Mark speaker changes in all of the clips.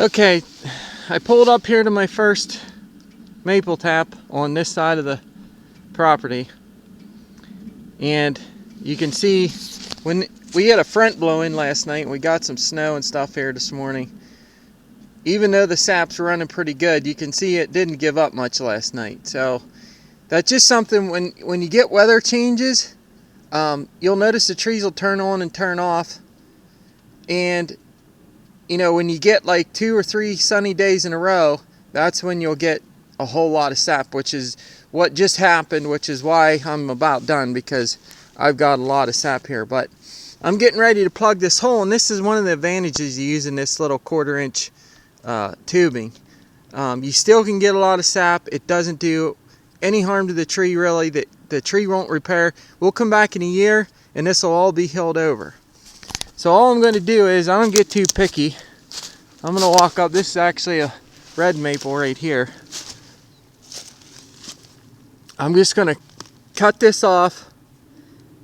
Speaker 1: Okay, I pulled up here to my first maple tap on this side of the property, and you can see when we had a front blow in last night, we got some snow and stuff here this morning. Even though the sap's running pretty good, you can see it didn't give up much last night. So that's just something, when you get weather changes, you'll notice the trees will turn on and turn off. And you know, when you get like 2 or 3 sunny days in a row, that's when you'll get a whole lot of sap, which is what just happened, which is why I'm about done, because I've got a lot of sap here. But I'm getting ready to plug this hole, and this is one of the advantages of using this little 1/4 inch tubing. You still can get a lot of sap. It doesn't do any harm to the tree, really. The tree won't repair. We'll come back in a year and this will all be healed over. So all I'm going to do is, I don't get too picky. I'm going to walk up. This is actually a red maple right here. I'm just going to cut this off,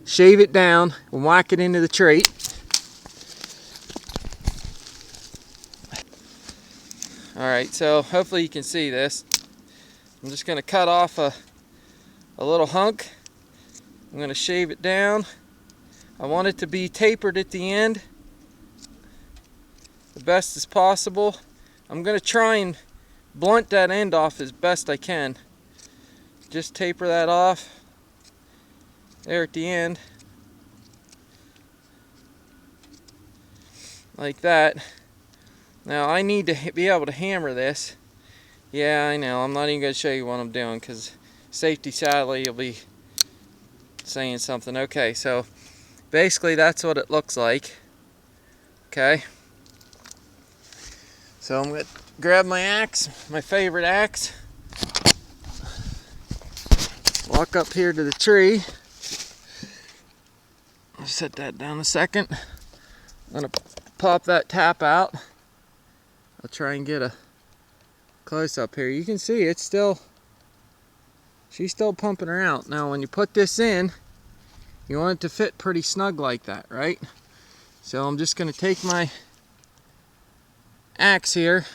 Speaker 1: shave it down, and whack it into the tree. Alright, so hopefully you can see this. I'm just going to cut off a little hunk. I'm going to shave it down. I want it to be tapered at the end, the best as possible. I'm going to try and blunt that end off as best I can. Just taper that off there at the end, like that. Now I need to be able to hammer this. Yeah, I know, I'm not even going to show you what I'm doing, because safety sadly you'll be saying something. Okay, so basically that's what it looks like. Okay, so I'm going to grab my axe, my favorite axe, walk up here to the tree. I'll set that down a second. I'm going to pop that tap out. I'll try and get a close up here. You can see it's still, she's still pumping her out. Now when you put this in, you want it to fit pretty snug like that, right? So I'm just going to take my axe here,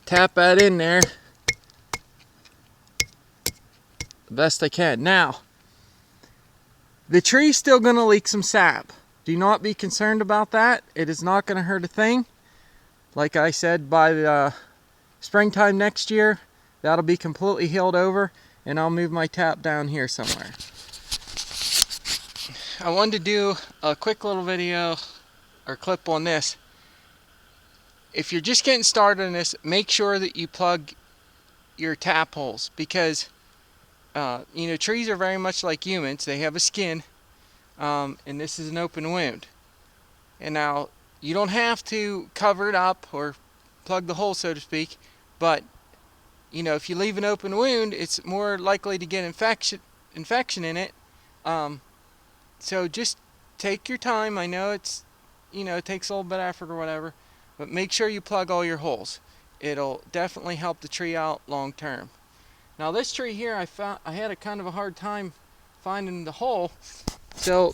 Speaker 1: tap that in there the best I can. Now, the tree's still going to leak some sap. Do not be concerned about that. It is not going to hurt a thing. Like I said, by the springtime next year, that'll be completely healed over, and I'll move my tap down here somewhere. I wanted to do a quick little video or clip on this. If you're just getting started on this, make sure that you plug your tap holes, because you know, trees are very much like humans. They have a skin, and this is an open wound. And now, you don't have to cover it up or plug the hole, so to speak, but you know, if you leave an open wound, it's more likely to get infection in it. So just take your time. I know it's, you know, it takes a little bit of effort or whatever, but make sure you plug all your holes. It'll definitely help the tree out long term. Now this tree here, I had a kind of a hard time finding the hole. So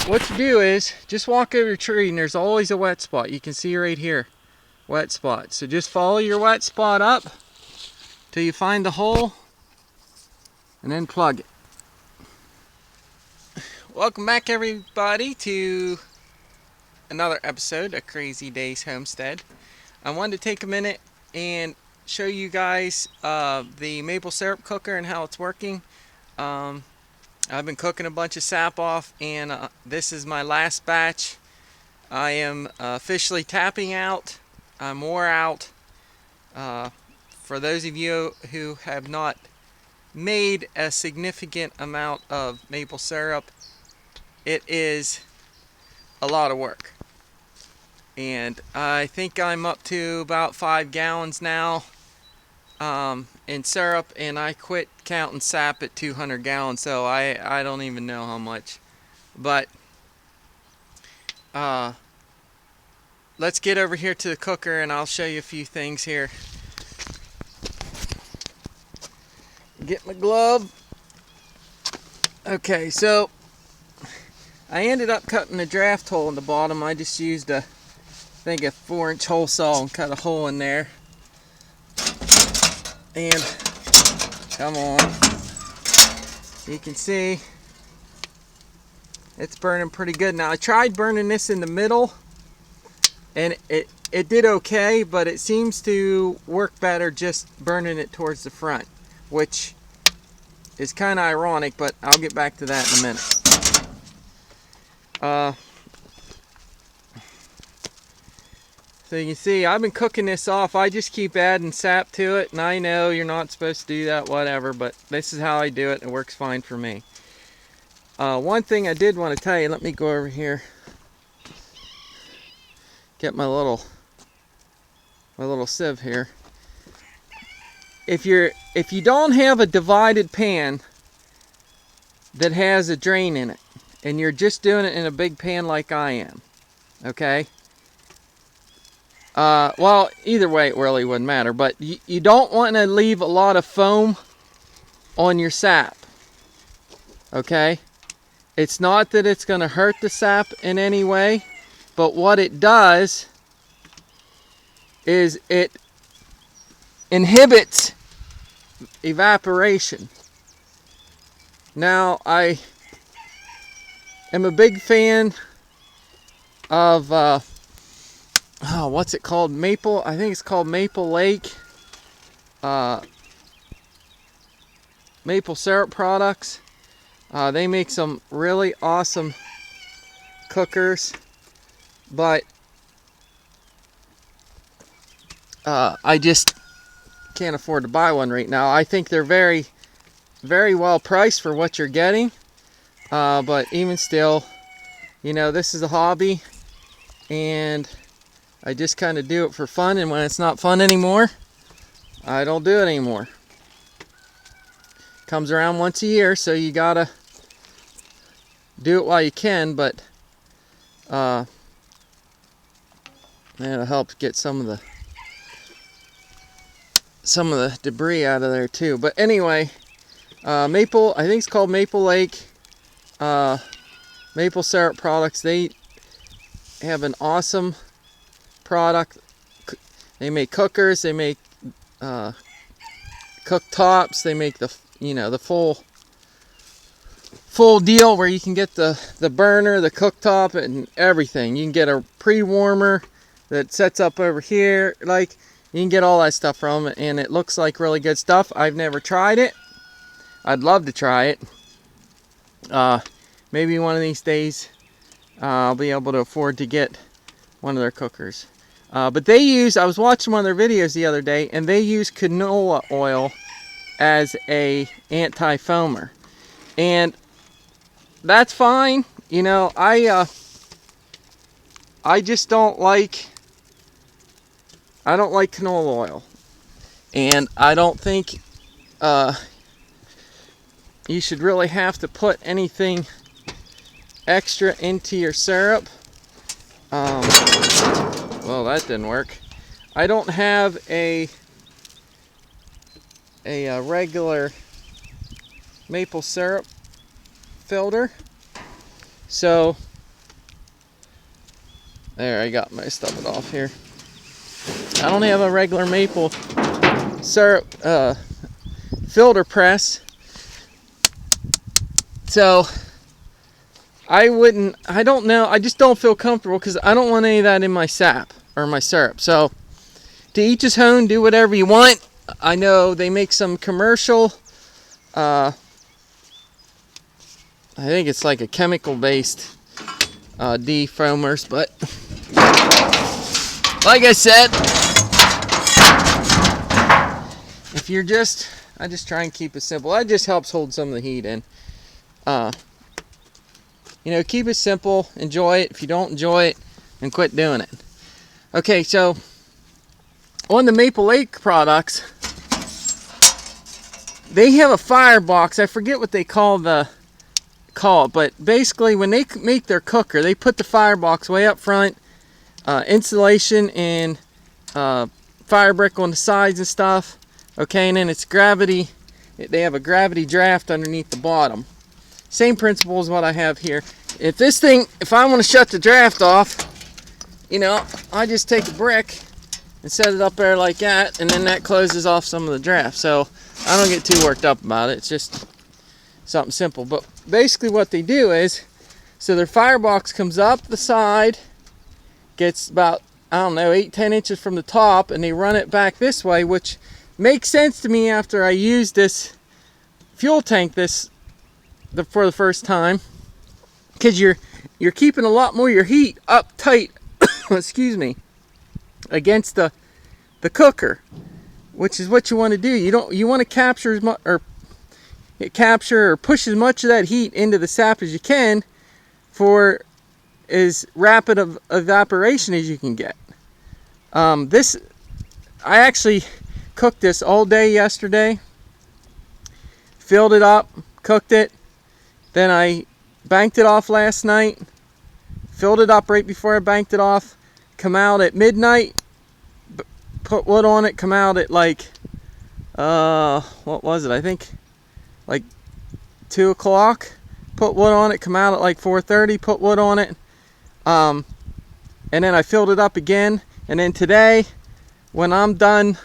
Speaker 1: what you do is just walk over your tree, and there's always a wet spot. You can see right here, wet spot. So just follow your wet spot up till you find the hole, and then plug it. Welcome back, everybody, to another episode of Crazy Days Homestead. I wanted to take a minute and show you guys the maple syrup cooker and how it's working. I've been cooking a bunch of sap off, and this is my last batch. I am officially tapping out. I'm wore out. For those of you who have not made a significant amount of maple syrup, it is a lot of work. And I think I'm up to about 5 gallons now in syrup, and I quit counting sap at 200 gallons, so I don't even know how much. But let's get over here to the cooker, and I'll show you a few things here. Get my glove. Okay, so I ended up cutting a draft hole in the bottom. I just used I think a 4-inch hole saw and cut a hole in there. And come on, you can see it's burning pretty good. Now I tried burning this in the middle and it did okay, but it seems to work better just burning it towards the front, which is kind of ironic, but I'll get back to that in a minute. So you can see I've been cooking this off. I just keep adding sap to it, and I know you're not supposed to do that, whatever, but this is how I do it. It works fine for me. One thing I did want to tell you, let me go over here, get my little sieve here. If you don't have a divided pan that has a drain in it, and you're just doing it in a big pan like I am, okay? Well, either way it really wouldn't matter, but you don't want to leave a lot of foam on your sap, okay? It's not that it's going to hurt the sap in any way, but what it does is it inhibits evaporation. Now, I am a big fan of what's it called? I think it's called Maple Lake Maple Syrup Products. They make some really awesome cookers, but I just can't afford to buy one right now. I think they're very, very well priced for what you're getting, but even still, you know, this is a hobby, and I just kind of do it for fun, and when it's not fun anymore, I don't do it anymore. Comes around once a year, so you gotta do it while you can, but that'll help get some of the debris out of there too. But anyway, I think it's called Maple Lake Maple Syrup Products. They have an awesome product. They make cookers, they make cooktops, they make the full deal where you can get the burner, the cooktop, and everything. You can get a pre-warmer that sets up over here. Like, you can get all that stuff from it, and it looks like really good stuff. I've never tried it. I'd love to try it. Maybe one of these days I'll be able to afford to get one of their cookers. But I was watching one of their videos the other day, and they use canola oil as a anti-foamer. And that's fine. You know, I just don't like canola oil. And I don't think you should really have to put anything extra into your syrup. Well, that didn't work. I don't have a regular maple syrup filter, so there, I got most of it off here. I don't have a regular maple syrup filter press, so I don't know, I just don't feel comfortable because I don't want any of that in my sap or my syrup. So to each his own, do whatever you want. I know they make some commercial, I think it's like a chemical based defoamers, but like I said, if you're I just try and keep it simple. That just helps hold some of the heat in. You know, keep it simple, enjoy it. If you don't enjoy it, then quit doing it. Okay, so on the Maple Lake products, they have a firebox. I forget what they call it, but basically when they make their cooker, they put the firebox way up front, insulation and fire brick on the sides and stuff. Okay, and then it's gravity. They have a gravity draft underneath the bottom. Same principle as what I have here. If I want to shut the draft off, you know, I just take a brick and set it up there like that, and then that closes off some of the draft. So I don't get too worked up about it. It's just something simple. But basically what they do is, so their firebox comes up the side, gets about, I don't know, 8-10 inches from the top, and they run it back this way, which makes sense to me after I use this fuel tank for the first time, because you're keeping a lot more of your heat up tight excuse me, against the cooker, which is what you want to do. You want to capture or push as much of that heat into the sap as you can for as rapid of evaporation as you can get. I actually cooked this all day yesterday, filled it up, cooked it, then I banked it off last night, filled it up right before I banked it off, come out at midnight, put wood on it, come out at like, what was it, I think like 2 o'clock, put wood on it, come out at like 4:30, put wood on it, and then I filled it up again. And then today, when I'm done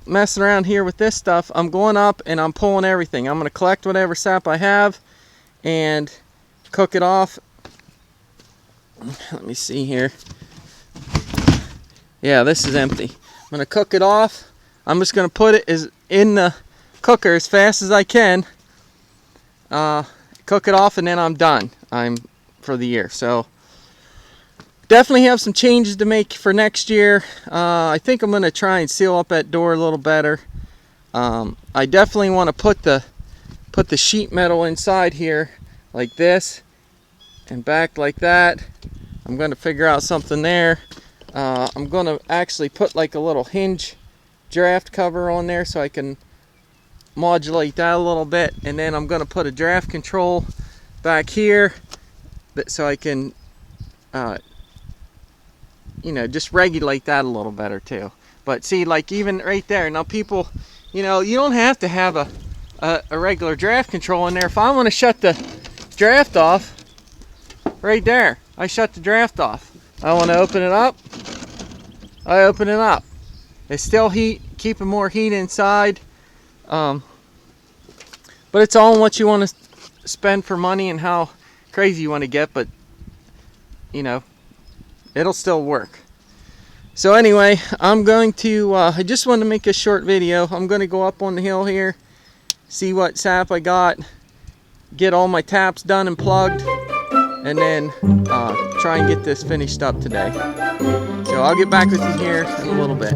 Speaker 1: messing around here with this stuff, I'm going up and I'm pulling everything. I'm going to collect whatever sap I have and cook it off. Let me see here. Yeah, this is empty. I'm going to cook it off. I'm just going to put it in the cooker as fast as I can. Cook it off, and then I'm done. I'm for the year. So definitely have some changes to make for next year. I think I'm going to try and seal up that door a little better. I definitely want to put the sheet metal inside here like this and back like that. I'm going to figure out something there. I'm going to actually put like a little hinge draft cover on there so I can modulate that a little bit, and then I'm going to put a draft control back here so I can you know, just regulate that a little better too. But see, like even right there, now people, you know, you don't have to have a regular draft control in there. If I want to shut the draft off, right there, I shut the draft off. I want to open it up, I open it up. It's still keeping more heat inside. But it's all on what you want to spend for money and how crazy you want to get, but you know, it'll still work. So anyway, I'm going to I just wanted to make a short video. I'm going to go up on the hill here, see what sap I got, get all my taps done and plugged, and then try and get this finished up today. So I'll get back with you here in a little bit.